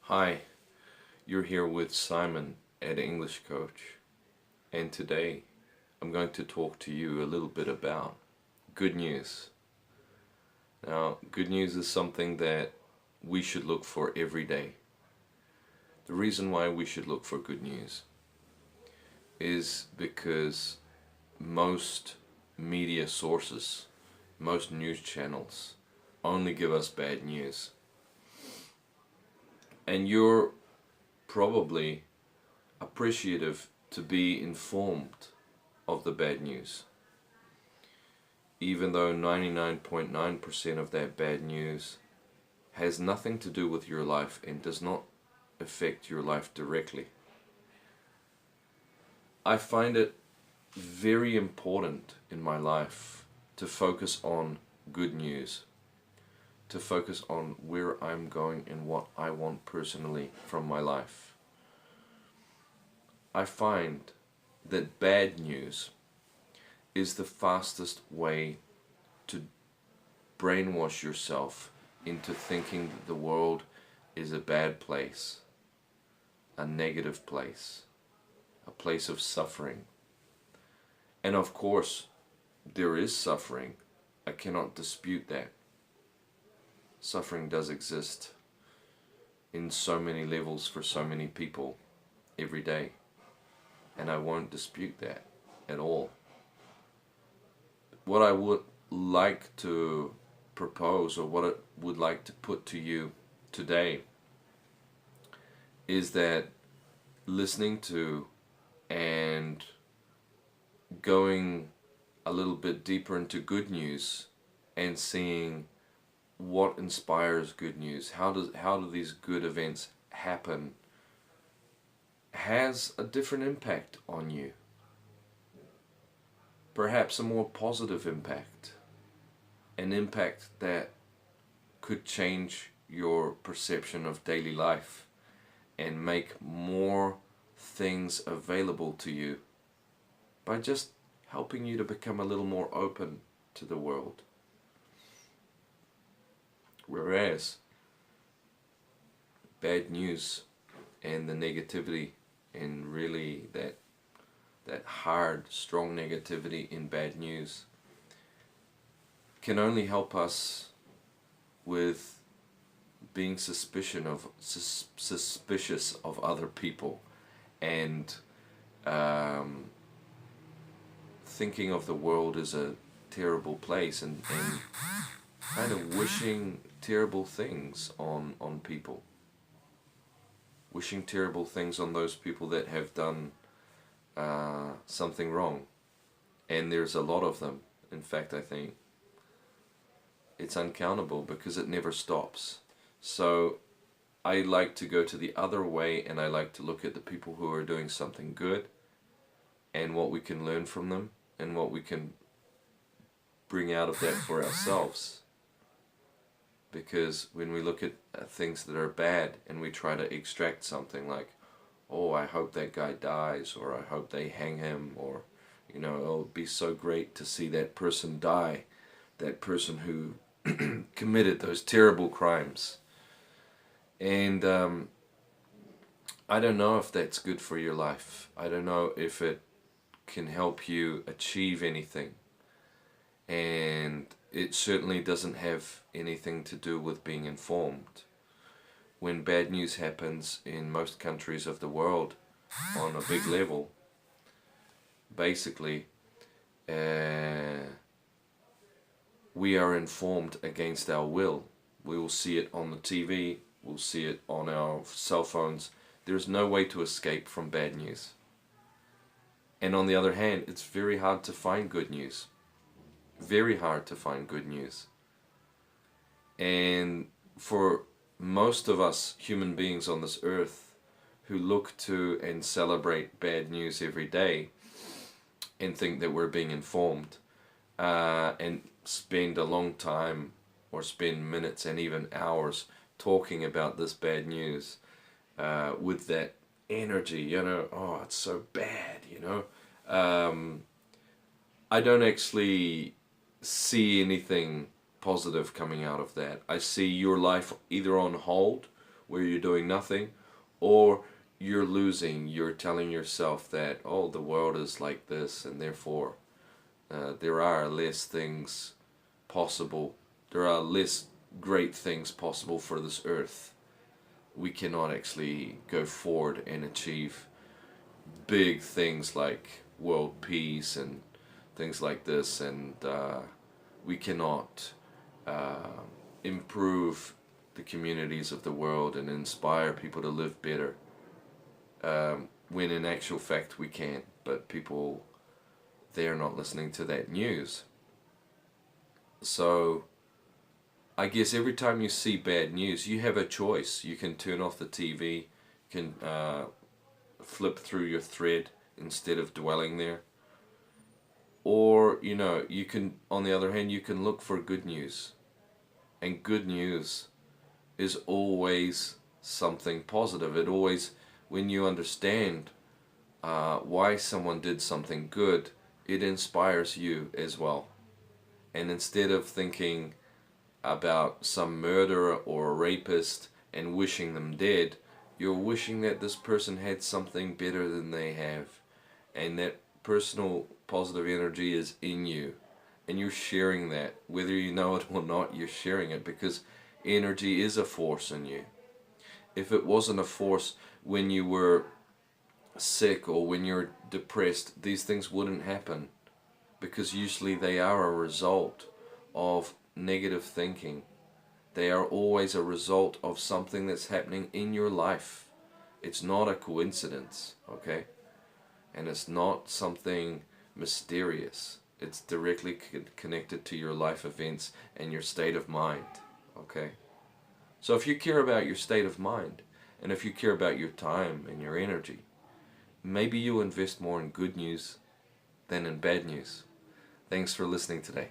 Hi, you're here with Simon at English Coach, and today I'm going to talk to you a little bit about good news. Now, good news is something that we should look for every day. The reason why we should look for good news is because most media sources, most news channels only give us bad news. And you're probably appreciative to be informed of the bad news, even though 99.9% of that bad news has nothing to do with your life and does not affect your life directly. I find it very important in my life to focus on good news, to focus on where I'm going and what I want personally from my life. I find that bad news is the fastest way to brainwash yourself into thinking that the world is a bad place, a negative place, a place of suffering. And of course, there is suffering. I cannot dispute that. Suffering does exist in so many levels for so many people every day. And I won't dispute that at all. What I would like to propose, or what I would like to put to you today, is that listening to and going a little bit deeper into good news and seeing what inspires good news, how do these good events happen, has a different impact on you. Perhaps a more positive impact, an impact that could change your perception of daily life and make more things available to you by just helping you to become a little more open to the world. Whereas bad news and the negativity and really that hard, strong negativity in bad news can only help us with being suspicious of other people and thinking of the world as a terrible place and kind of wishing terrible things on people. Wishing terrible things on those people that have done something wrong. And there's a lot of them. In fact, I think it's uncountable because it never stops. So I like to go to the other way, and I like to look at the people who are doing something good and what we can learn from them and what we can bring out of that for ourselves. Because when we look at things that are bad and we try to extract something like, oh, I hope that guy dies, or I hope they hang him, or, you know, oh, it'd be so great to see that person die, that person who committed those terrible crimes. And I don't know if that's good for your life. I don't know if it can help you achieve anything. And it certainly doesn't have anything to do with being informed. When bad news happens in most countries of the world on a big level, basically we are informed against our will. We will see it on the TV, we'll see it on our cell phones. There's no way to escape from bad news. And on the other hand, it's very hard to find good news. Very hard to find good news. And for most of us human beings on this earth who look to and celebrate bad news every day and think that we're being informed and spend a long time or spend minutes and even hours talking about this bad news with that energy, you know, oh, it's so bad, you know. I don't actually see anything positive coming out of that. I see your life either on hold where you're doing nothing, or you're losing, you're telling yourself that, oh, the world is like this, and therefore there are less things possible, there are less great things possible for this earth. We cannot actually go forward and achieve big things like world peace and things like this, and we cannot improve the communities of the world and inspire people to live better, when in actual fact we can. But people, they're not listening to that news. So I guess every time you see bad news, you have a choice. You can turn off the TV, you can flip through your thread instead of dwelling there. Or, you know, you can, on the other hand, you can look for good news. And good news is always something positive. It always, when you understand why someone did something good, it inspires you as well. And instead of thinking about some murderer or a rapist and wishing them dead, you're wishing that this person had something better than they have, and that personal positive energy is in you, and you're sharing that. Whether you know it or not, you're sharing it, because energy is a force in you. If it wasn't a force when you were sick or when you're depressed, these things wouldn't happen, because usually they are a result of negative thinking. They are always a result of something that's happening in your life. It's not a coincidence, okay? And it's not something mysterious. It's directly connected to your life events and your state of mind, okay? So if you care about your state of mind, and if you care about your time and your energy, maybe you'll invest more in good news than in bad news. Thanks for listening today.